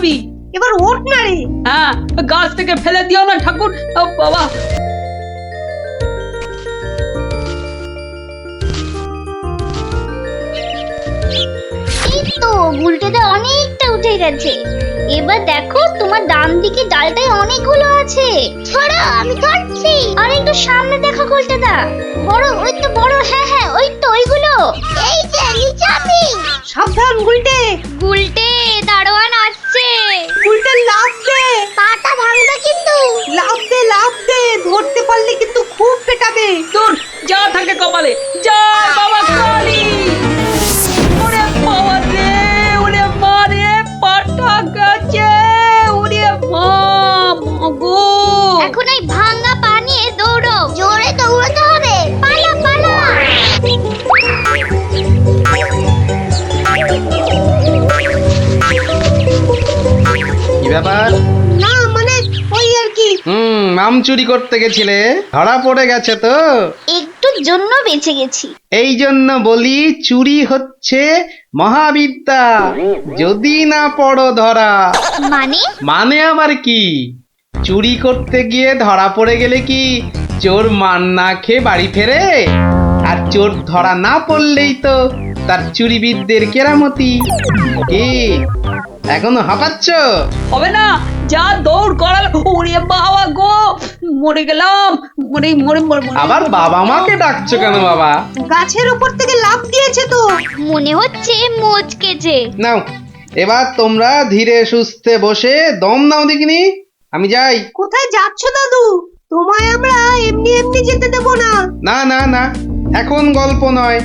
করবি? এবার ওঠ না রে। হ্যাঁ, গাছ থেকে ফেলে দিও না ঠাকুর। ও বাবা, এই তো গুলটেতে অনেকটা উঠে গেছে। এবার দেখো তোমার ডান দিকে ডালটায় অনেকগুলো আছে। ছড়া, আমি ধরছি। আর একটু সামনে দেখো গুলটেদা, বড়, ওই তো বড়। হ্যাঁ হ্যাঁ, ওই তো ওইগুলো। এই যে নিচে আমি। সাবধান গুলটে। গুলটে, দারোয়ান আসছে। গুলটে লাফ দে। পাটা ভাঙবে কিন্তু। লাফ দে, লাফ দে। ধরতে পারলে কিন্তু খুব পেটাবে। তোর যা থাকে কপালে। জয় বাবা কালী। ওরে বাবা রে, ওরে মা রে, পাটা গেছে। ওরে মা, মাগো। এখন এই ভাঙা পা নিয়ে দৌড়ো। জোরে দৌড়াতে হবে। পালা পালা। কি ব্যাপার? না মানে ওই আর কি। আম চুরি করতে গেছিলে, ধরা পড়ে গেছে তো? একটুর জন্য বেঁচে গেছি। এই জন্য বলি চুরি হচ্ছে মহাবিদ্যা, যদি না পড়ো ধরা। মানে? মানে আবার কি? চুরি করতে গিয়ে ধরা পড়ে গেলে কি চোর মান না খেয়ে বাড়ি ফেরে? আর চোর ধরা না পড়লেই তো তার চুরিবিদদের কেরামতি। কি এখনো হাঁপাচ্ছ? হবে না, যা দৌড় করাল। ওরে বাবা গো, মরে গেলাম। মরে মরে মরে মরে। আবার বাবা মাকে ডাকছো কেন বাবা? গাছের উপর থেকে লাফ দিয়েছে তো। মনে হচ্ছে মচকেছে। নাও, এবার তোমরা ধীরে সুস্থে বসে দম নাও দেখিনি। আমি যাই। কোথায় যাচ্ছ দাদু? তোমায় আমরা এমনি এমনি যেতে দেব না। না না না, এখন গল্প নয়।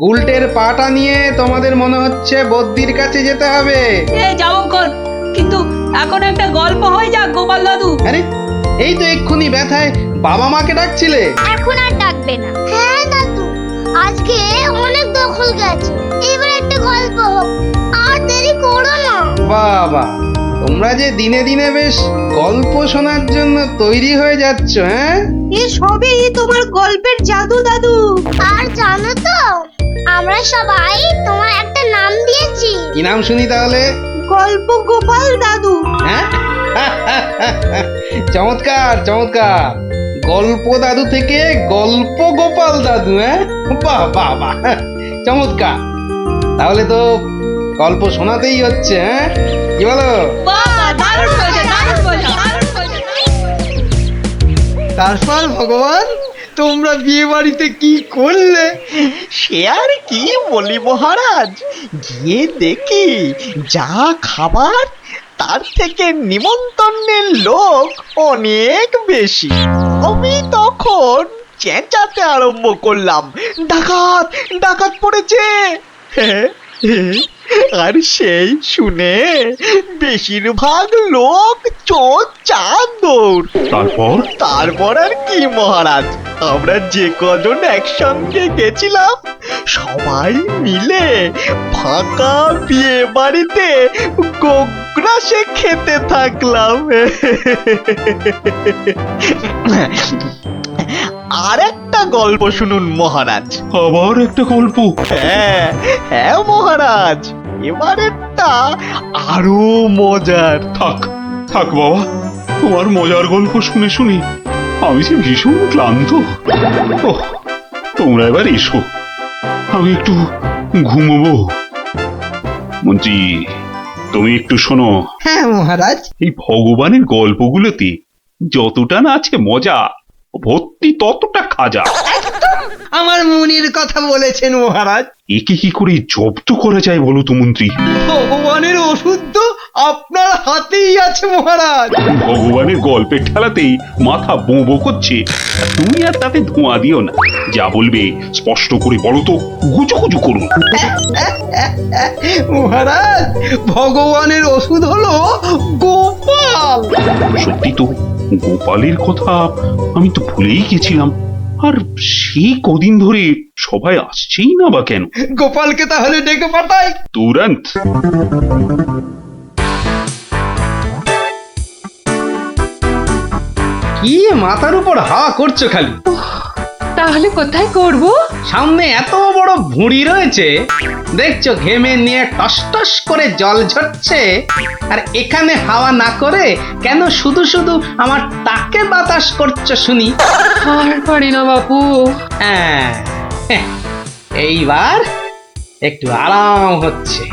গুলটের পাটা নিয়ে তোমাদের মনে হচ্ছে বদ্যির কাছে যেতে হবে। যাবো কর, কিন্তু এখন একটা গল্প হয়ে যাক গোপাল দাদু। আরে, এই তো এক্ষুনি ব্যথায় বাবা মাকে ডাকছিলে। এখন আর ডাকবে না। হ্যাঁ দাদু, আজকে অনেক দখল গেছে। এবার একটা গল্প হোক, আর দেরি করো না। বাবা, তোমরা যে দিনে দিনে বেশ গল্প শোনার জন্য তৈরি হয়ে যাচ্ছ। হ্যাঁ, এ সবই তোমার গল্পের জাদু দাদু। আর জানো তো, আমরা সবাই তোমার একটা নাম দিয়েছি। কি নাম শুনি তাহলে? গল্প গোপাল দাদু। হ্যাঁ, চমৎকার চমৎকার। গল্প দাদু থেকে গল্প গোপাল দাদু। হ্যাঁ, বাহ বাহ বাহ, চমৎকার। তাহলে তো গল্প শোনাতেই হচ্ছে। হ্যাঁ, কি বলো? বাহ, দারুণ হয়েছে, দারুণ হয়েছে, দারুণ হয়েছে। তারপর ভগবান, তোমরা বিয়ে বাড়িতে কি করলে? সে আর কি বলি মহারাজ, গিয়ে দেখি যা খাবার তার থেকে নিমন্ত্রণের লোক অনেক বেশি। আমি তখন চেঁচাতে আরম্ভ করলাম, ডাকাত ডাকাত পড়েছে। আর সেই শুনে বেশিরভাগ লোক চোর চাঁদর। তারপর আর কি মহারাজ, আমরা যে কজন একসঙ্গে গেছিলাম সবাই মিলে ফাঁকা বিয়ে বাড়িতে গোগ্রাসে খেতে থাকলাম। আর একটা গল্প শুনুন মহারাজ। আবার একটা গল্প? হ্যাঁ হ্যাঁ মহারাজ, এবারেরটা আরো মজার। থাক থাক বাবা, তোমার মজার গল্প শুনে শুনে আমি যে ভীষণ ক্লান্ত। ওহ, তোমরা এবার এসো, আমি একটু ঘুমোবো। মন্ত্রী, তুমি একটু শোনো। হ্যাঁ মহারাজ। এই ভগবানের গল্পগুলোতে যতটা না আছে মজা, ভর্তি ততটা খাজা। আমার মনির কথা বলেছেন মহারাজ। একে কি করে জব্দ করা যায় বলো তো মন্ত্রী? ভগবানের ওষুধ তো আপনার হাতেই আছে মহারাজ। ভগবানের গল্পের ঠেলাতেই মাথা বোঁ করছে, তুমি আর তাতে ধোঁয়া দিও না। যা বলবে স্পষ্ট করে বলো তো, গুজুগুজু করুন। মহারাজ, ভগবানের ওষুধ হলো গোপাল। সত্যি তো, গোপালের কথা আমি তো ভুলেই গেছিলাম। আর সেই কদিন ধরে সবাই আসছেই না বা কেন? গোপালকে তাহলে ডেকে পাঠাই। তুরন্ত। কি মাথার উপর হাওয়া করছো খালি? তাহলে কোথায় করব? সামনে এত বড় ভুঁড়ি রয়েছে, দেখছো ঘেমে নিয়ে টস টস করে জল ঝরছে। আর এখানে হাওয়া না করে কেন শুধু শুধু আমার তাকে বাতাস করছো শুনি? আর পারি না বাপু। হ্যাঁ, এইবার একটু আরাম হচ্ছে।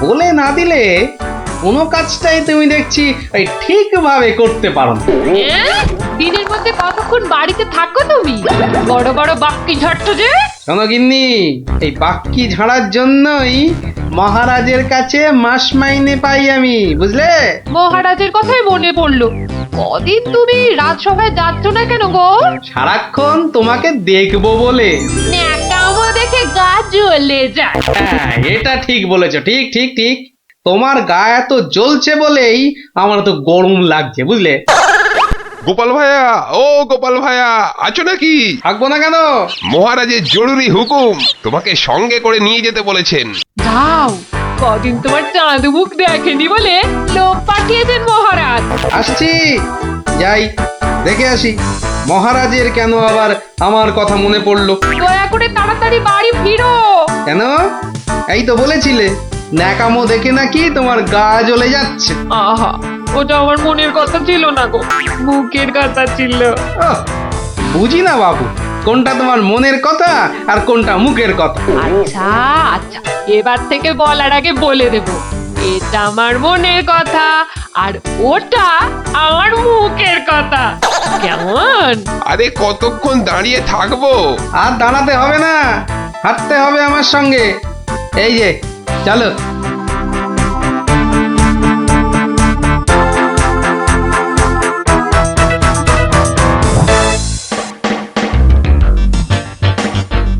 বলে না দিলে কোনো কাজটাই তুমি দেখছি ওই ঠিকভাবে করতে পারো না। দিনের মধ্যে কতক্ষণ বাড়িতে থাকো তুমি? বড় বড় বাক্কি ঝট্ট যে। শোনো গিন্নি, এই বাক্কি ঝাড়ার জন্যই মহারাজের কাছে মাস মাইনে পাই আমি, বুঝলে? মহারাজের কথাই মনে পড়লো। কদিন তুমি রাজসভায় যাচ্ছ না কেন গো? সারাক্ষণ তোমাকে দেখবো বলে। ন্যাকামো দেখে গা জ্বলে যায়। হ্যাঁ, এটা ঠিক বলেছো, ঠিক ঠিক ঠিক। তোমার গা এত জ্বলছে বলেই আমার তো গরম লাগছে, বুঝলে? গোপাল ভাইয়া, ও গোপাল ভাইয়া, আছো নাকি? থাকবো না কেন? মহারাজের জরুরি হুকুম, তোমাকে সঙ্গে করে নিয়ে যেতে বলেছেন। যাও, কদিন তোমার চাঁদ মুখ দেখেনি বলে লোক পাঠিয়েছেন মহারাজ। আসছি, যাই দেখে আসি মহারাজের কেন আবার আমার কথা মনে পড়লো। দয়া করে তাড়াতাড়ি বাড়ি ফিরো। কেন? এই তো বলেছিলে ন্যাকামো দেখে নাকি তোমার গা জ্বলে যাচ্ছে। আহা, ওটা আমার মনের কথা ছিল না গো, মুখের কথা ছিল। ওহ, বুঝি না বাবু, কোনটা তোমার মনের কথা আর কোনটা মুখের কথা। আচ্ছা আচ্ছা, এবার থেকে বলার আগে বলে দেব, এটা আমার মনের কথা আর ওটা আমার মুখের কথা। কেমন? আরে কতক্ষণ দাঁড়িয়ে থাকবো? আর দাঁড়াতে হবে না, হাঁটতে হবে আমার সঙ্গে। এই যে চলো।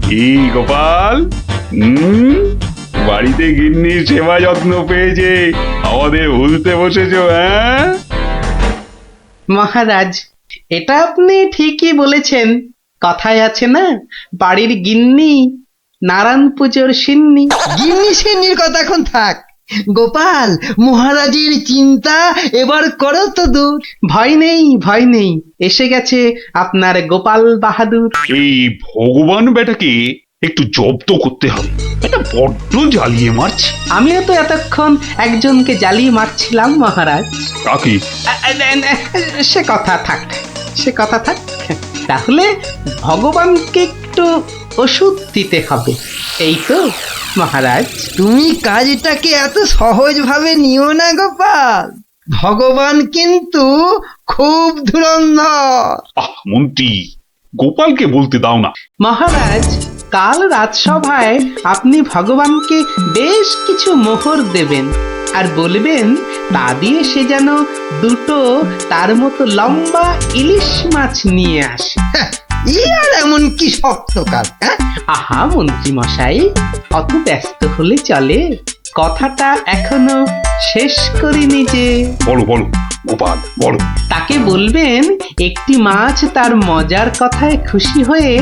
কি গোপাল, বাড়িতে গিন্নির সেবা যত্ন পেয়েছে আমাদের ভুলতে বসেছো? হ্যাঁ মহারাজ, এটা আপনি ঠিকই বলেছেন। কথায় আছে না, বাড়ির গিন্নি নারায়ণ পুজোর সিন্নি। গিন্নি সেনির কথা এখন থাক। গোপাল, মহারাজের চিন্তা এবার করো তো দূর। ভয় নেই, ভয় নেই, এসে গেছে আপনার গোপাল বাহাদুর। এই ভগবান বেটাকে একটু জব্দ করতে হবে, এটা বড্ড জ্বালিয়ে মারছে। আমিও তো এতক্ষণ একজনকে জ্বালিয়ে মারছিলাম মহারাজ। কাকে? সে কথা থাক, সে কথা থাক। তাহলে ভগবানকে একটু ওষুধ দিতে হবে, এই তো মহারাজ। তুমি কাজটাকে এত সহজভাবে নিও না গোপাল, ভগবান কিন্তু খুব ধুরন্ধর। মন্ত্রী, গোপালকে বলতে দাও না। মহারাজ, কাল রাজসভায় আপনি ভগবানকে বেশ কিছু মোহর দেবেন আর বলবেন তা দিয়ে সে যেন দুটো তার মতো লম্বা ইলিশ মাছ নিয়ে আসে। ই আর এমন কি শক্ত কাজ? আহা মন্ত্রী মশাই, অত ব্যস্ত হলে চলে? কথাটা এখনো শেষ করিনি যে। বলো বলো গোপাল, বলো। তাকে বলবেন একটি মাছ তার মজার কথায় খুশি হয়ে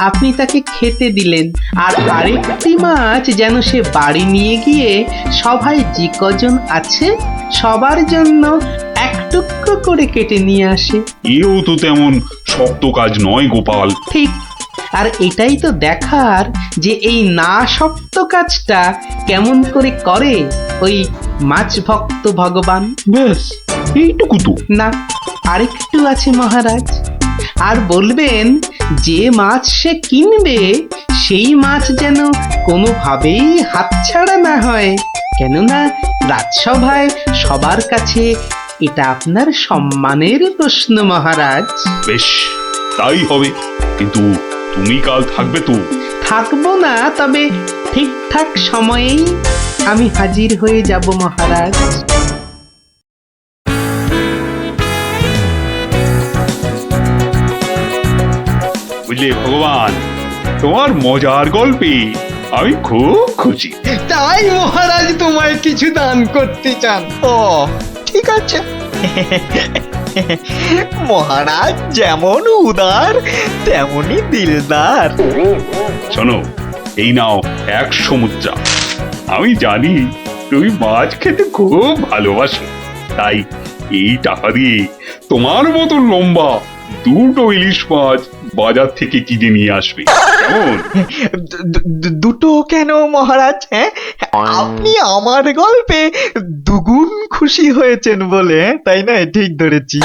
আপনি তাকে খেতে দিলেন, আর আরেকটি মাছ যেন সে বাড়ি নিয়ে গিয়ে সবাই যে কজন আছে সবার জন্য এক টুকরো করে কেটে নিয়ে আসে। এও তো তেমন শক্ত কাজ নয় গোপাল। ঠিক, আর এটাই তো দেখার যে এই না শক্ত কাজটা কেমন করে করে ওই মাছ ভক্ত ভগবান। ব্যাস এইটুকু তো? না, আরেকটু আছে মহারাজ। আর বলবেন যে মাছ সে কিনবে সেই মাছ যেন কোনোভাবেই হাতছাড়া না হয়, কেননা রাজসভায় সবার কাছে এটা আপনার সম্মানের প্রশ্ন মহারাজ। বেশ, তাই হবে, কিন্তু তুমি কাল থাকবে তো? থাকবো না, তবে ঠিকঠাক সময়েই আমি হাজির হয়ে যাব মহারাজ। বুঝলে ভগবান, তোমার মজার গল্পে আমি খুব খুশি। তাই মহারাজ তোমায় কিছু দান করতে চান। ও ঠিক আছে। মহারাজ যেমন উদার তেমনি দিলদার। শোনো, এই নাও 100 মুদ্রা। আমি জানি তুমি মাছ খেতে খুব ভালোবাসো, তাই এই টাকা দিয়ে তোমার মতো লম্বা দুটো ইলিশ মাছ বাজার থেকে কিনে নিয়ে আসবে। কেমন? দুটো কেন মহারাজ? হ্যাঁ, আপনি আমার গল্পে দুগুণ খুশি হয়েছেন বলে, তাই না? ঠিক ধরেছি।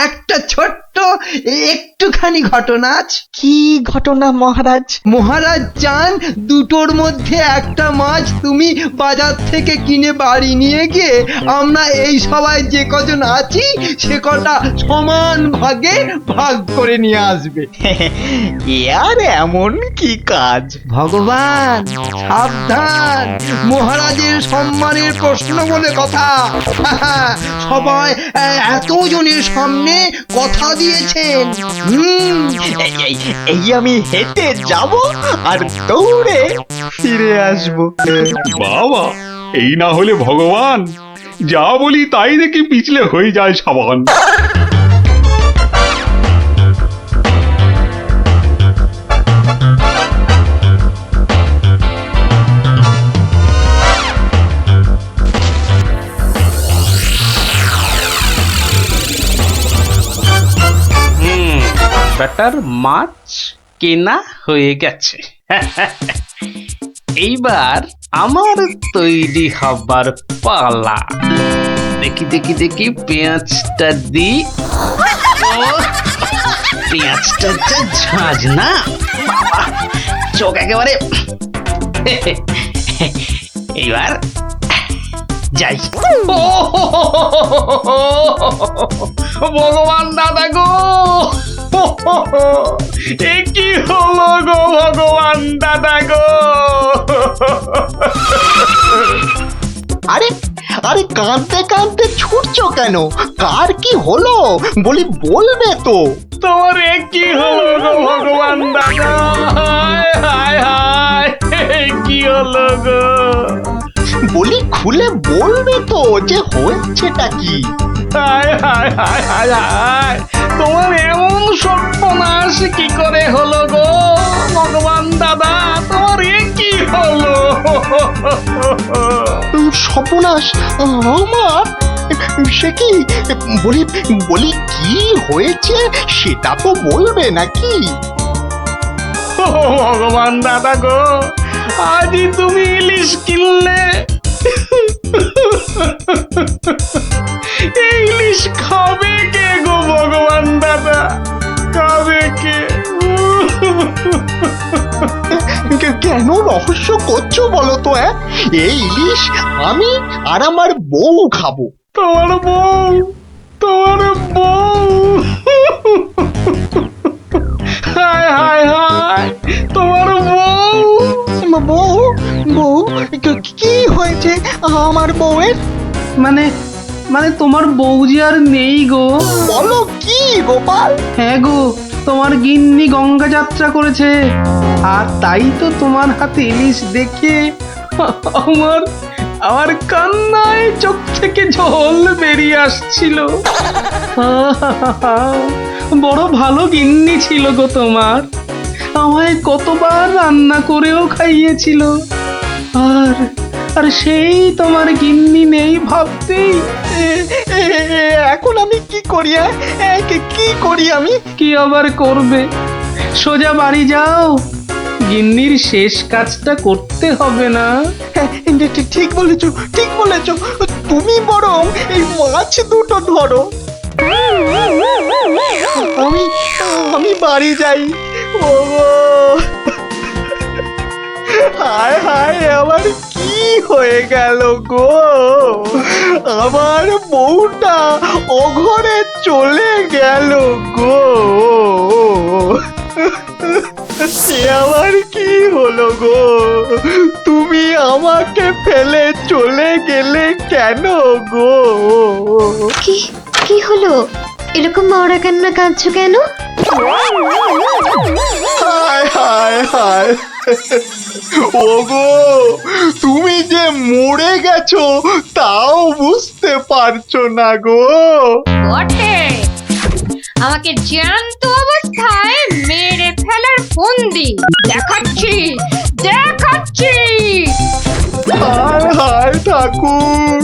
একটা ছোট্ট একটুখানি ঘটনা আছে। কি ঘটনা মহারাজ? মহারাজ চান দুটোর মধ্যে একটা মাছ তুমি বাজার থেকে কিনে বাড়ি নিয়ে গিয়ে আমরা এই সবাই যে কজন আছি সে কটা সমান ভাগে ভাগ করে নিয়ে আসবে। এ আর এমন কি কাজ? ভগবান সাবধান, মহারাজের সম্মানের প্রশ্ন বলে কথা। সবাই এতজনের সামনে কথা দিয়েছেন। এই আমি হেঁটে যাব আর দৌড়ে ফিরে আসব। বাবা, এই না হলে ভগবান, যা বলি তাই দেখি পিছলে হয়ে যায় সাবান। ব্যাটার মাছ কেনা হয়ে গেছে। এইবার আমার তৈরি হবার পালা। দেখি দেখি দেখি পেঁয়াজটা দি। পেঁয়াজটা যা ঝাঁজ না, বাবা, চোখ একেবারে। এইবার যাই। ভগবান দাদা গো, এ কি হলো গো ভগবান দাদা গো। আরে আরে, কাঁদতে কাঁদতে ছুটছো কেন? কার কি হলো বলি, বলবে তো? তোমার এ কি হলো গো ভগবান দাদা? হায় হায় হায়, এ কি হলো গো? বলি খুলে বলবে তো যে হয়েছেটা কি? হায় হায় হায় হায় হায়, তোমার এমন সর্বনাশ কি করে হলো গো ভগবান দাদা? তোমার এ কি হলো? সর্বনাশ আমার? সে কি? বলি বলি কি হয়েছে সেটা তো বলবে নাকি? ও ভগবান দাদা গো, আজই তুমি ইলিশ কিনলে। এই ইলিশ খাবে কে গো ভগবান দাদা? খাবে কে? কেন রহস্য করছো বলো তো? এই ইলিশ আমি আর আমার বউ খাবো। তোমার বউ? তোমার বউ? হায় হায় হায়, তোমার বউ? বউ? বউ? কি হয়েছে আমার বউয়ের? মানে মানে তোমার বউ যে আর নেই গো। বলো কি গোপাল? হ্যাঁ গো, তোমার গিন্নি গঙ্গা যাত্রা করেছে, আর তাই তো তোমার হাতে ইলিশ দেখে আমার আমার কান্নায় চোখ থেকে জল বেরিয়ে আসছিল। বড় ভালো গিন্নি ছিল গো তোমার, আমায় কতবার রান্না করেও খাইয়েছিল। আর আর সেই তোমার গিন্নি নেই ভাবতেই এখন আমি কি করি? কি করি আমি? কি আবার করবে, সোজা বাড়ি যাও, গিন্নির শেষ কাজটা করতে হবে না? ঠিক বলেছো, ঠিক বলেছো। তুমি বরং এই মাছ দুটো ধরো, আমি আমি বাড়ি যাই। ওগো, হায় হায়, আমার কি হয়ে গেল গো? আমার বউটা অঘরে চলে গেল গো। সে আমার কি হলো গো? তুমি আমাকে ফেলে চলে গেলে কেন গো? কি কি হলো? এরকম মরা কান্না কাঁদছো কেন? হায় হায় হায়, ওগো, তুমি যে মরে গেছো তাও বুঝতে পারছো না গো। বটে, আমাকে জ্যান্ত অবস্থায় মেরে ফেলার ফন্দি দেখাচ্ছি দেখাচ্ছি। হায় হায় ঠাকুর,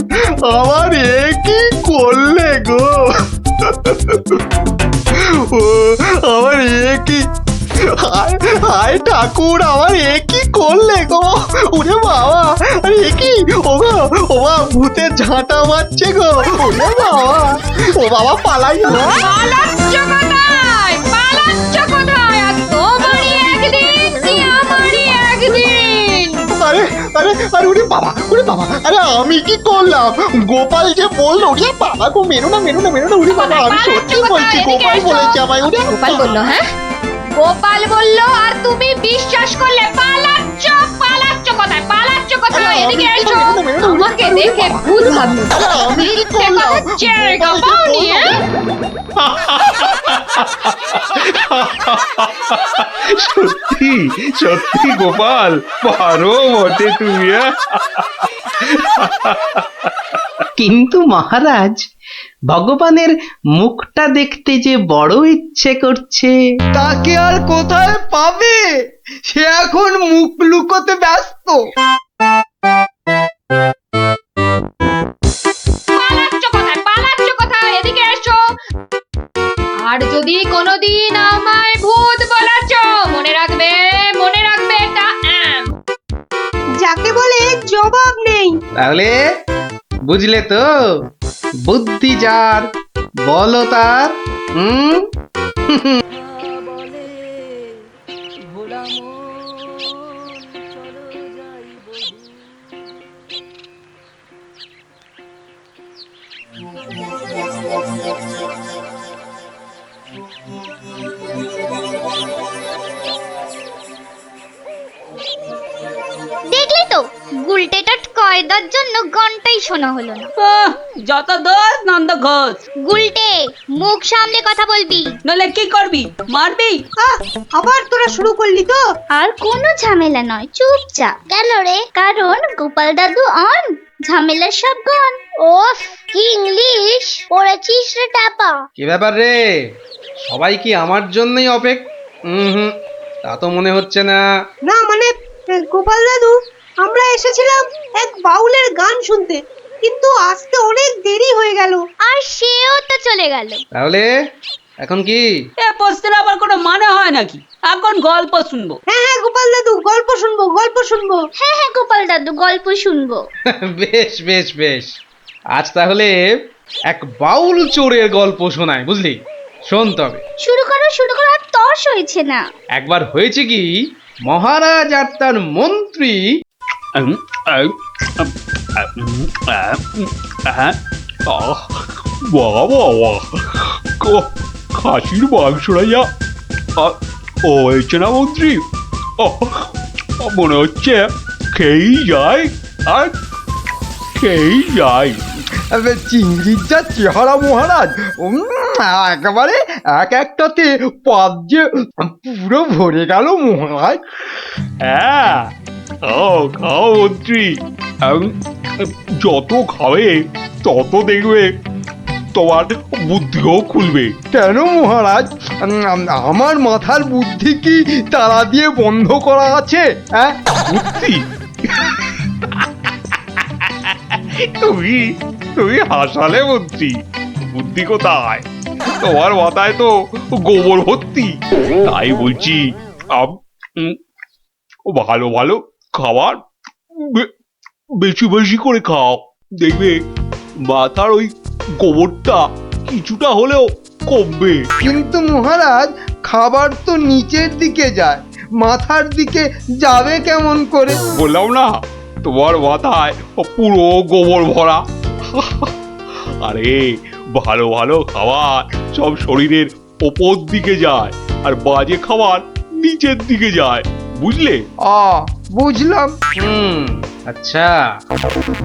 আমার এ কি করলে গো? ও আমার এ কি হায় হায় ঠাকুর, আমার এ কি করলে গো? ওরে বাবা, আরে এ কি? ও গো, ও বাবা, ভূতে ঝাঁটা মারছে গো। ওরে বাবা, ও বাবা পালাই গো। পালাচ্ছ কোথায়? পালাচ্ছ কোথায়? আর তোমারই একদিন কি আমারই একদিন। আরে আরে আরে ওরে বাবা, ওরে বাবা, আরে আমি কি করলাম? গোপাল যে বললো, ওরে বাবা গো, মেরো না মেরো না মেরো না, ওরে বাবা, আমি সত্যি বলছি, গোপাল বলেছে আমায়। ওরে গোপাল বললো? হ্যাঁ, গোপাল বললো আর তুমি বিশ্বাস করলে? পালাচ্ছ, পালাচ্ছ কোথায়? পালাচ্ছ কোথায়? এদিকে এসো, আমাকে দেখে ভূত ভাবলো। আরে আমি কি করলাম? জায়গা পাওনি? সত্যি সত্যি গোপাল, পারো বটে তুমি। কিন্তু মহারাজ, ভগবানের মুখটা দেখতে যে বড় ইচ্ছে করছে। তাকে আর কোথায় পাবে? সে এখন মুখ লুকোতে ব্যস্ত। পালাচ্ছ কোথায়? পালাচ্ছ কোথায়? এদিকে এসো। আর যদি কোনোদিন আমায় ভূত বলেছ, মনে রাখবে, মনে রাখবে এটা যাকে বলে জবাব নেই। তাহলে বুঝলে তো, বুদ্ধি যার, বলো তার। দেখলি তো, গুলটেটা কয়দার জন্য ঘন্টাই শোনা হলো না। যত দোষ নন্দ ঘোষ। গুলটে, মুখ সামলে কথা বলবি। নলে কি করবি? মারবি? আবার তোরা শুরু করলি তো? আর কোনো ঝামেলা নয়, চুপচাপ। কেন রে? কারণ গোপাল দাদু অন, ঝামেলার সব গন। ওফ, কি ইংলিশ পড়েছিস রে টাপা। কি ব্যাপার রে, সবাই কি আমার জন্যই তা তো মনে হচ্ছে না। না মানে গোপাল দাদু, আমরা এসেছিলাম এক বাউলের গান শুনতে, কিন্তু আসতে অনেক দেরি হয়ে গেল। আর সেও তো চলে গেল। তাহলে এখন কি? এ প্রশ্নের আবার কোনো মানে হয় নাকি? এখন গল্প শুনবো। হ্যাঁ হ্যাঁ গোপাল দাদু, গল্প শুনবো, গল্প শুনবো। হ্যাঁ হ্যাঁ গোপাল দাদু, গল্প শুনবো। বেশ বেশ বেশ, আজ তাহলে এক বাউল চোরের গল্প শোনায়, বুঝলি? শোন তবে। শুরু করো শুরু করো, আর তর্স হয়েছে না। একবার হয়েছে কি, মহারাজ আর তার মন্ত্রী খাসির মাংসটা যা ও হয়েছে না মন্ত্রী, মনে হচ্ছে খেয়েই যায় আর খেয়েই যায়। চিংড়ির যা চেহারা মহারাজ, একেবারে এক একটাতে পাত যে পুরো ভরে গেল মহারাজ। হ্যাঁ, খাও খাও মন্ত্রী, যত খাবে তত দেখবে তোমার বুদ্ধিও খুলবে। কেন মহারাজ, আমার মাথার বুদ্ধি কি তালা দিয়ে বন্ধ করা আছে? হ্যাঁ, বুদ্ধি? তুমি তুমি হাসালে মন্ত্রী, বুদ্ধি কোথায়? তোমার মাথায় তো গোবর ভর্তি। তাই বলছি, ভালো ভালো খাবার বেশি বেশি করে খাও, দেখবে মাথার ওই গোবরটা কিছুটা হলেও কমবে। কিন্তু মহারাজ, খাবার তো নিচের দিকে যায়, মাথার দিকে যাবে কেমন করে? বললাম না, তোমার মাথায় পুরো গোবর ভরা। আরে ভালো ভালো খাবার সব শরীরের ওপর দিকে যায়, আর বাজে খাবার নিচের দিকে যায়, বুঝলে? বুঝলাম। আচ্ছা,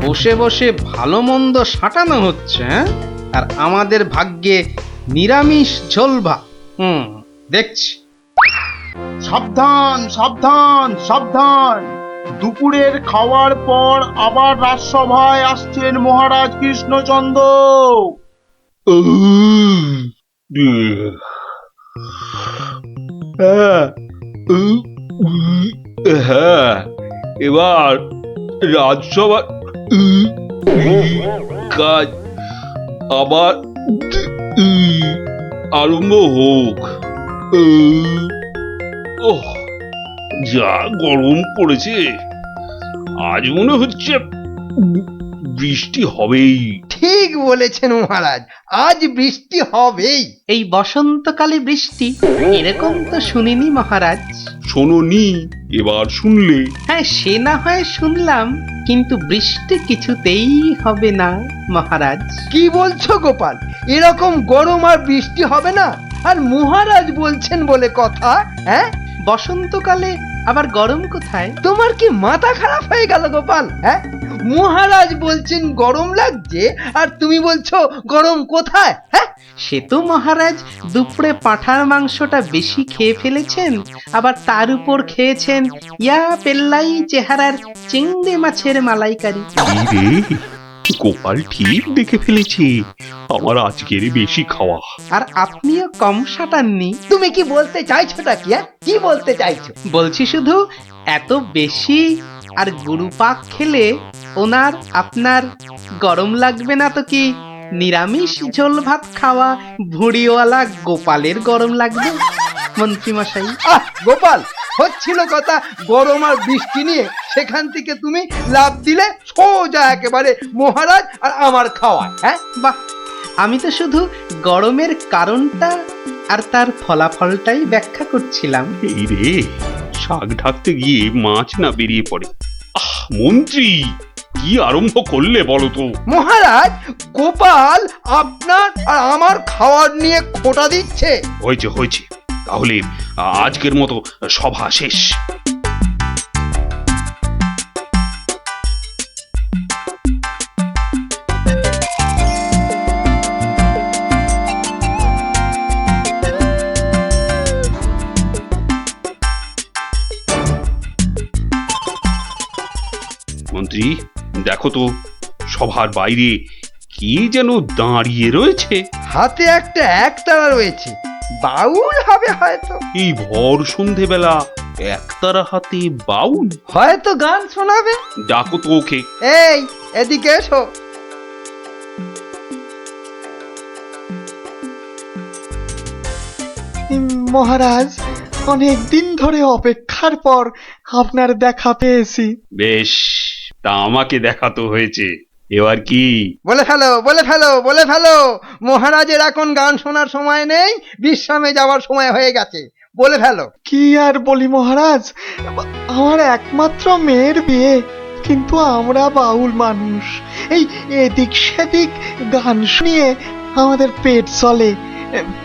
বসে বসে ভালো মন্দ সাঁটানো হচ্ছে, হ্যাঁ? আর আমাদের ভাগ্যে নিরামিষ ঝোল ভাত। দেখছি। সাবধান সাবধান সাবধান, দুপুরের খাওয়ার পর আবার রাজসভায় আসছেন মহারাজ কৃষ্ণচন্দ্র। হ্যাঁ, এবার রাজসভা কাজ আবার আরম্ভ হোক। ওহ, যা গরম পড়েছে, আজ মনে হচ্ছে বৃষ্টি হবেই। ঠিক বলেছেন মহারাজ, আজ বৃষ্টি হবেই। এই বসন্তকালে বৃষ্টি এরকম তো শুনিনি মহারাজ। শোনোনি, এবার শুনলে। হ্যাঁ, সে না হয় শুনলাম, কিন্তু বৃষ্টি কিছুতেই হবে না মহারাজ। কি বলছো গোপাল? এরকম গরম আর বৃষ্টি হবে না? আর মহারাজ বলছেন বলে কথা? হ্যাঁ, বসন্তকালে আবার গরম কোথায়? তোমার কি মাথা খারাপ হয়ে গেল গোপাল? হ্যাঁ, মহারাজ বলছেন গরম লাগছে আর তুমি বলছো গরম কোথায়? হ্যাঁ, সে তো মহারাজ দুপুরে পাঁঠার মাংসটা বেশি খেয়ে ফেলেছেন, আবার তার উপর খেয়েছেন ইয়া পেল্লাই চেহারার চিংড়ি মাছের মালাইকারি। এই রে, গোপাল ঠিক দেখে ফেলেছে আমার আজকের বেশি খাওয়া। আর আপনিও কম সাটাননি। তুমি কি বলতে চাইছোটা কি? হ্যাঁ, কি বলতে চাইছো? বলছি শুধু এত বেশি আর গুরুপাক খেলে ওনার আপনার গরম লাগবে না তো কি নিরামিষ ঝোল ভাত খাওয়া ভুঁড়িওয়ালা গোপালের গরম লাগবে মন্ত্রী মশাই? গোপাল, হচ্ছিল কথা গরম আর বৃষ্টি নিয়ে, সেখান থেকে তুমি লাভ দিলে সোজা একেবারে মহারাজ আর আমার খাওয়া। হ্যাঁ, বাহ, আমি তো শুধু গরমের কারণটা আর তার ফলাফলটাই ব্যাখ্যা করছিলাম। এই রে, শাক ঢাকতে গিয়ে মাছ না বেরিয়ে পড়ে। মন্ত্রী, কি আরম্ভ করলে বলো তো? মহারাজ, গোপাল আপনার আর আমার খাওয়ার নিয়ে খোঁটা দিচ্ছে। হয়েছে হয়েছে, তাহলে আজকের মতো সভা শেষ। মন্ত্রী, দেখো তো সভার বাইরে কি যেন দাঁড়িয়ে রয়েছে। হাতে একটা একতারা রয়েছে, বাউল হবে হয়তো। এই ভর সন্ধেবেলা একতারা হাতে বাউল? হয়তো গান শোনাবে। ডাকো তো ওকে। এই, এদিকে এসো। মহারাজ, অনেক দিন ধরে অপেক্ষার পর আপনার দেখা পেয়েছি। বেশ, তা আমাকে দেখাতো হয়েছে, এবার কি? বলে ফেলো, বলে ফেলো, বলে ফেলো। মহারাজের এখন গান শোনার সময় নেই, বিশ্রামে যাওয়ার সময় হয়ে গেছে। বলে ফেলো। কি আর বলি মহারাজ, আমার একমাত্র মেয়ের বিয়ে, কিন্তু আমরা বাউল মানুষ, এই এদিক সেদিক গান শুনিয়ে আমাদের পেট চলে।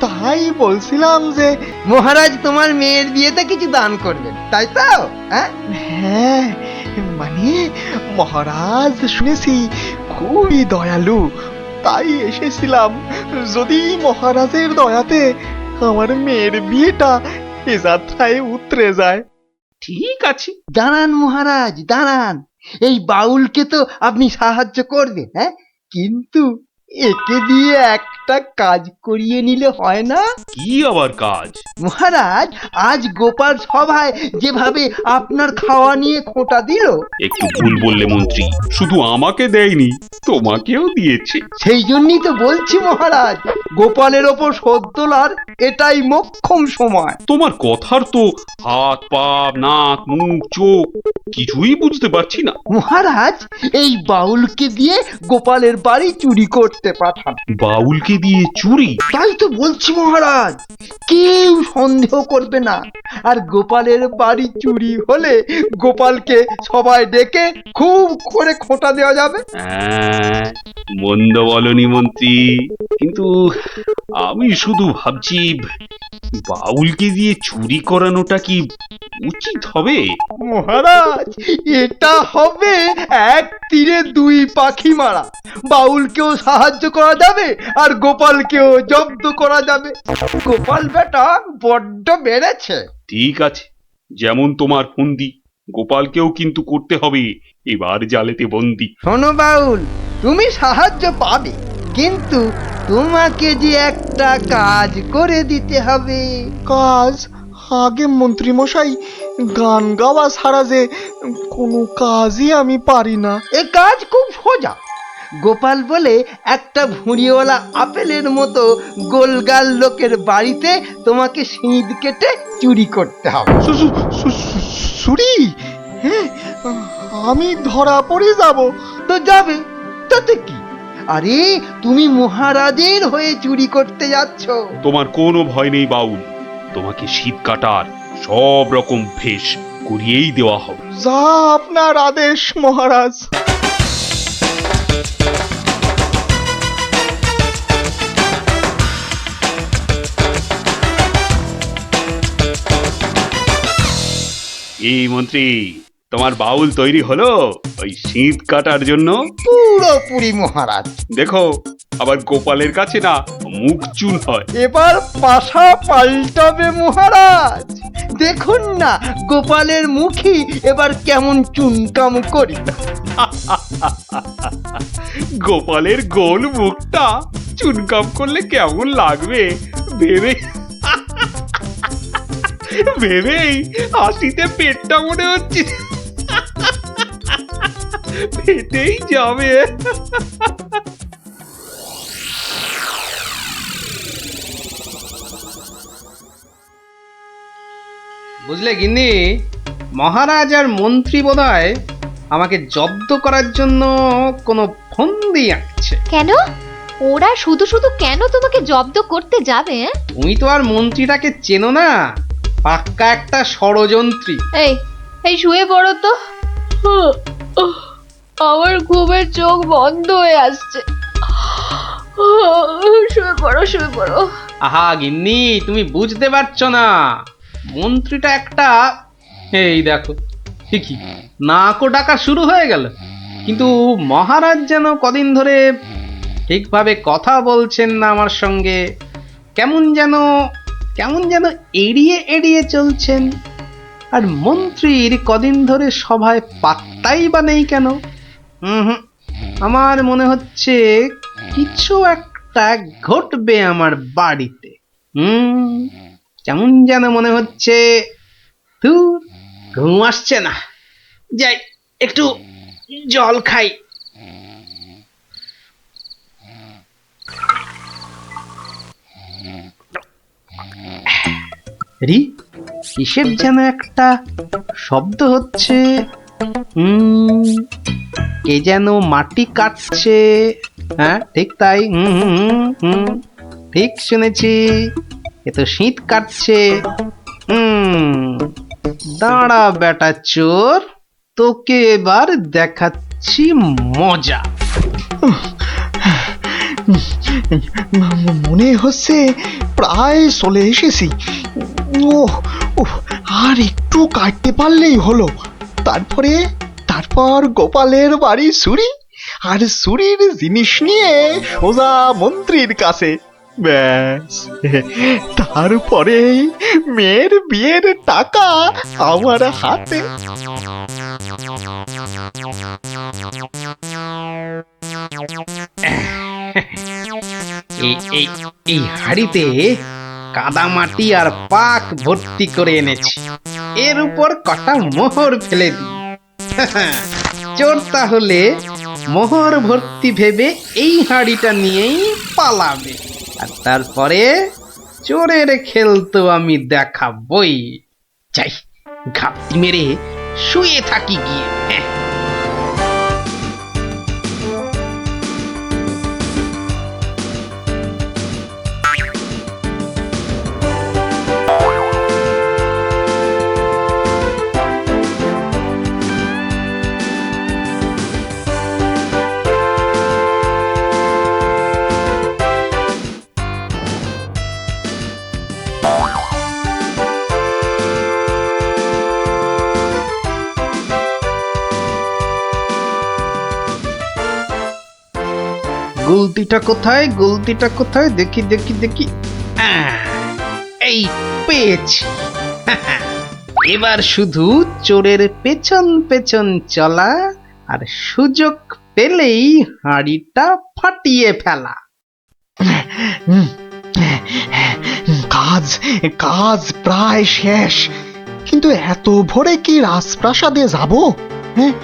তাই বলছিলাম যে মহারাজ তোমার মেয়ের বিয়েতে কিছু দান করবেন, তাই তো? হ্যাঁ, হ্যাঁ, মানে মহারাজ শুনেছি খুবই দয়ালু, তাই এসেছিলাম। যদি মহারাজের দয়াতে আমার মেয়ের বিয়েটা এ যাত্রায় উতরে যায়। ঠিক আছে, দাঁড়ান মহারাজ, দাঁড়ান। এই বাউলকে তো আপনি সাহায্য করবেন, হ্যাঁ, কিন্তু একে দিয়ে একটা কাজ করিয়ে নিলে হয় না? কি আবার কাজ? মহারাজ, আজ গোপাল সভায় যেভাবে আপনার খাওয়া নিয়ে খোঁটা দিল, একটু ভুল বললে মন্ত্রী, শুধু আমাকে দেয়নি, তোমাকেও দিয়েছে। সেই জন্যই তো বলছি মহারাজ, গোপালের ওপর শোধ তোলার এটাই মোক্ষম সময়। তোমার কথার তো হাত পা নাক মুখ চোখ কিছুই বুঝতে পারছি না। মহারাজ, এই বাউলকে দিয়ে গোপালের বাড়ি চুরি করতে পাঠান। বাউলকে দিয়ে চুরি? তাই তো বলছি মহারাজ, কেউ সন্দেহ করবে না। আর গোপালের বাড়ি চুরি হলে গোপালকে সবাই ডেকে খুব করে খোঁটা দেওয়া যাবে। মন্দ বলনি মন্ত্রী, কিন্তু আমি শুধু ভাবছি বাউলকে দিয়ে চুরি করানোটা কি উচিত হবে? মহারাজ, এটা হবে এক তীরে দুই পাখি মারা। বাউলকেও সাহায্য করা যাবে আর গোপালকেও জব্দ করা যাবে। গোপাল বেটা বড্ড বেড়েছে। ঠিক আছে, যেমন তোমার ফন্দি, গোপালকেও কিন্তু করতে হবে এবার জালেতে বন্দি। শোনো বাউল, তুমি সাহায্য পাবে, কিন্তু তোমাকে যে একটা কাজ করে দিতে হবে। কাজ? আগে মন্ত্রী মশাই, গান গাওয়া ছাড়া যে কোনো কাজই আমি পারি না। এ কাজ খুব সোজা। গোপাল বলে একটা ভুঁড়িওয়ালা আপেলের মতো গোলগাল লোকের বাড়িতে তোমাকে সিঁধ কেটে চুরি করতে হবে। সুরি, হ্যাঁ, আমি ধরা পড়ে যাব। তো যাবে, তাতে কি? আরে তুমি মহারাজের হয়ে চুরি করতে যাচ্ছ। তোমার কোনো ভয় নেই বাউল, তোমাকে শীত কাটার সব রকম ভেষ করিয়েই দেওয়া হবে। যা আপনার আদেশ মহারাজ। এই মন্ত্রী, তোমার বাউল তৈরি হলো ওই শীত কাটার জন্য? পুরোপুরি মহারাজ। দেখো, আবার গোপালের কাছে না মুখ চুন হয়। এবার পাশা পাল্টাবে মহারাজ। দেখুন না গোপালের মুখই এবার কেমন চুনকাম করি। গোপালের গোল মুখটা চুনকাম করলে কেমন লাগবে ভেবে ভেবেই হাসিতে পেটটা মনে হচ্ছে পেটেই যাবে। বুঝলে গিন্নি, মহারাজ আর মন্ত্রী বোধহয় আমাকে জব্দ করার জন্য কোনো ফন্দি আঁকছে। কেন? ওরা শুধু শুধু কেন তোমাকে জব্দ করতে যাবে? তুমি তো আর মন্ত্রীটাকে চেনো না, পাক্কা একটা ষড়যন্ত্রী। এই এই শুয়ে পড়ো তো। আমার ঘুমের চোখ বন্ধ হয়ে আসছে। শুয়ে পড়ো, শুয়ে পড়ো। আহা গিন্নি, তুমি বুঝতে পারছো না, মন্ত্রীটা একটা, এই দেখো ঠিকই নাকও ডাকা শুরু হয়ে গেল। কিন্তু মহারাজ যেন কদিন ধরে ঠিকভাবে কথা বলছেন না আমার সঙ্গে, কেমন যেন এড়িয়ে এড়িয়ে চলছেন। আর মন্ত্রীর কদিন ধরে সভায় পাত্তাই বা নেই কেন? আমার মনে হচ্ছে কিছু একটা ঘটবে আমার বাড়িতে। কেমন যেন মনে হচ্ছে। ঘুম আসছে না, যাই একটু জল খাই। কিসের যেন একটা শব্দ হচ্ছে। কে যেন মাটি কাটছে। হ্যাঁ ঠিক তাই, ঠিক শুনেছি, এ তো শীত কাটছে। দাঁড়া বেটা চোর, তোকে এবার দেখাচ্ছি মজা। মনে হচ্ছে প্রায় চলে এসেছি। আর একটু কাটতে পারলেই হলো। তারপর গোপালের বাড়ি চুরি, আর চুরির জিনিস নিয়ে সোজা মন্ত্রীর কাছে। ব্যাস, তারপরে মেয়ের বিয়ের টাকা আমার হাতে। এই হাড়িতে কাদা মাটি আর পাক ভর্তি করে এনেছি, এর উপর কটা মোহর ফেলে দিই। চোর তাহলে মোহর ভর্তি ভেবে এই হাড়িটা নিয়েই পালাবে, আর তারপরে চোরের খেল তো আমি দেখাবই। যাই ঘাপটি মেরে শুয়ে থাকি গিয়ে। গুলতিটা কোথায়, গুলতিটা কোথায়, দেখি দেখি দেখি। এই পেয়েছি। এবার শুধু চোরের পেছন পেছন চলা, আর সুযোগ পেলেই হাঁড়িটা ফাটিয়ে ফেলা। কাজ প্রায় শেষ, কিন্তু এত ভোরে কি রাজপ্রাসাদে যাব? হ্যাঁ,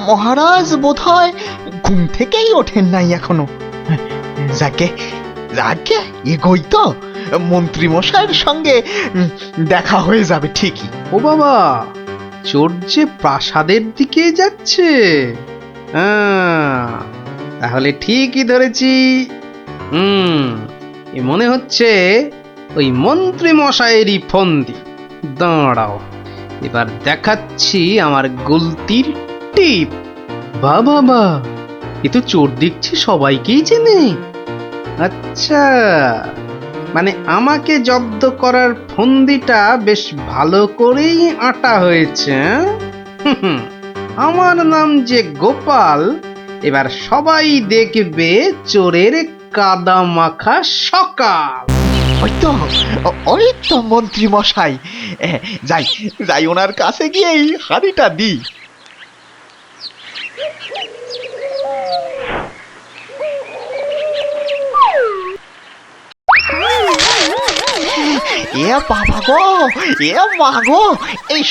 মহারাজ বোধহয় ঘুম থেকেই ওঠেন নাই এখনো। যাকে যাকে এগোই তো, মন্ত্রী মশাইয়ের সঙ্গে দেখা হয়ে যাবে ঠিকই। ও বাবা, চোর যে প্রাসাদের দিকে যাচ্ছে। তাহলে ঠিকই ধরেছি। এ মনে হচ্ছে ওই মন্ত্রী মশাইয়েরই ফন্দি। দাঁড়াও, এবার দেখাচ্ছি আমার গুলতির টিপ। বাবা, এ তো চোর দেখছি সবাইকেই চেনে। আচ্ছা, মানে আমাকে জব্দ করার ফন্দিটা বেশ ভালো করেই আঁটা হয়েছে। আমার নাম যে গোপাল, এবার সবাই দেখবে চোরের কাদা মাখা সকাল। ওই তো মন্ত্রী মশাই, যাই যাই ওনার কাছে গিয়ে এই হাঁড়িটা দিই। এ বাবা গো, এ মা গো, এই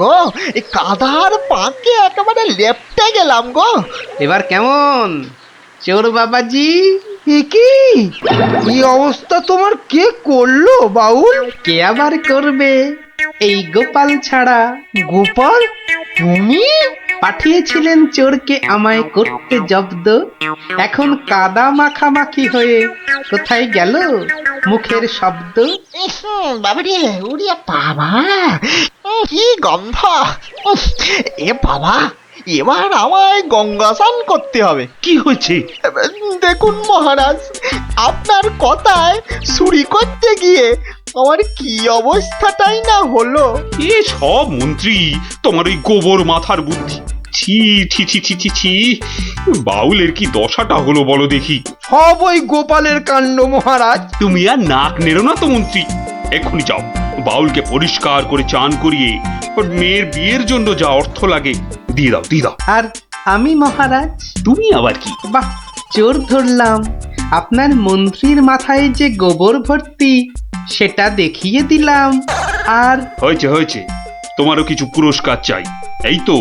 গো, এই কাদার পাকে একেবারে লেপটে গেলাম গো। এবার কেমন চোর বাবাজি? কি এই অবস্থা তোমার কে করলো বাউল? কে আবার করবে, এই গোপাল ছাড়া। গোপাল, তুমি? পাঠিয়েছিলেন চোরকে আমায় করতে জব্দ। এখন কাদা মাখামাখি হয়ে কোথায় গেল মুখের শব্দ? বাবারে, উড়িয়া বাবা, কি গন্ধ! এ বাবা, এবার আমায় গঙ্গা স্নান করতে হবে। কি হয়েছে? দেখুন মহারাজ, আপনার কথায় চুরি করতে গিয়ে আমার কি অবস্থাটাই না হলো। এ সব মন্ত্রী তোমার ওই গোবর মাথার বুদ্ধি। ছি ছি ছি ছি ছি ছি, বাউলের কি দশাটা হলো বলো দেখি। সব ওই গোপালের কাণ্ড মহারাজ। তুমি আর নাক নেড়ো না তো মন্ত্রী, এক্ষুনি যাও বাউলকে পরিষ্কার করে চান করিয়ে ওর মেয়ের বিয়ের জন্য যা অর্থ লাগে দিয়ে দাও, দিয়ে দাও। আর আমি মহারাজ? তুমি আবার কি? বাহ, চোর ধরলাম। আপনার মন্ত্রীর মাথায় যে গোবর ভর্তি সেটা দেখিয়ে দিলাম। আর হয়েছে হয়েছে, তোমারও কিছু পুরস্কার চাই, এই তো।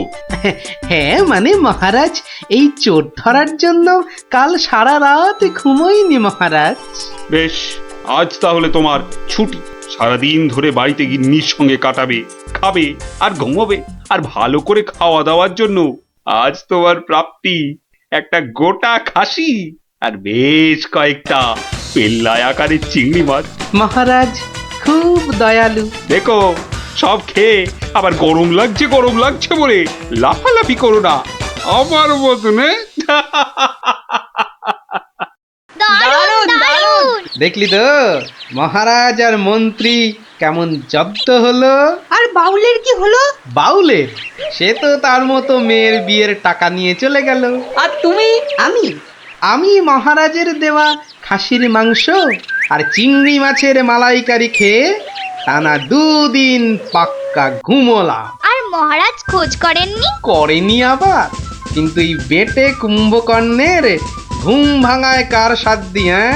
হ্যাঁ মানে মহারাজ, এই চোর ধরার জন্য কাল সারা রাত ঘুমোইনি মহারাজ। বেশ, আজ তাহলে তোমার ছুটি। সারাদিন ধরে বাড়িতে গিন্নির সঙ্গে কাটাবে, খাবে আর ঘুমোবে। আর ভালো করে খাওয়া দাওয়ার জন্য আজ তোমার প্রাপ্তি একটা গোটা খাসি আর বেশ কয়েকটা পেল্লাই আকারের চিংড়ি মাছ। মহারাজ খুব দয়ালু। দেখো, সব খেয়ে আবার গরম লাগছে বলে লাফালাফি করো না আমার মতনে। দারুণ দারুণ। দেখলি তো মহারাজ আর মন্ত্রী কেমন জব্দ হলো। আর বাউলের কি হলো? বাউলের, সে তো তার মতো মেয়ের বিয়ের টাকা নিয়ে চলে গেল। আর তুমি? আমি মহারাজের দেওয়া খাসির মাংস আর চিংড়ি মাছের মালাইকারি খেয়ে টানা 2 দিন পাক্কা ঘুমোলাম। আর মহারাজ খোঁজ করেননি? করেনি আবার, কিন্তু এই বেটে কুম্ভকর্ণের ঘুম ভাঙায় কার সাধ্য, হ্যাঁ?